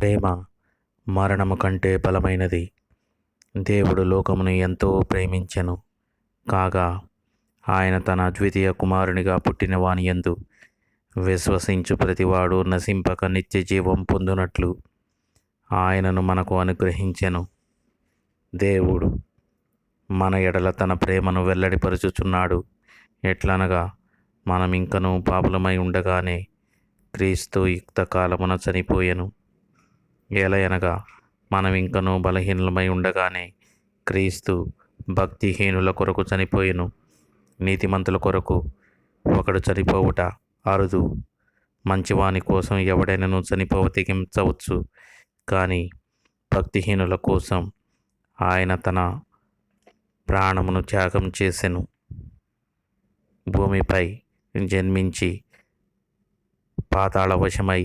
ప్రేమ మరణము కంటే బలమైనది. దేవుడు లోకమును ఎంతో ప్రేమించెను, కాగా ఆయన తన అద్వితీయ కుమారునిగా పుట్టిన వాని యందు విశ్వసించు ప్రతివాడు నశింపక నిత్య జీవం పొందునట్లు ఆయనను మనకు అనుగ్రహించెను. దేవుడు మన ఎడల తన ప్రేమను వెల్లడిపరుచుచున్నాడు. ఎట్లనగా, మనం ఇంకనూ పాపులమై ఉండగానే క్రీస్తు యుక్త కాలమున చనిపోయెను. ఏలయనగా, మనం ఇంకనూ బలహీనులమై ఉండగానే క్రీస్తు భక్తిహీనుల కొరకు చనిపోయెను. నీతిమంతుల కొరకు ఒకడు చనిపోవుట అరుదు. మంచివాని కోసం ఎవడైనాను చనిపోవ తెగించవచ్చు, కానీ భక్తిహీనుల కోసం ఆయన తన ప్రాణమును త్యాగం చేసెను. భూమిపై జన్మించి పాతాళవశమై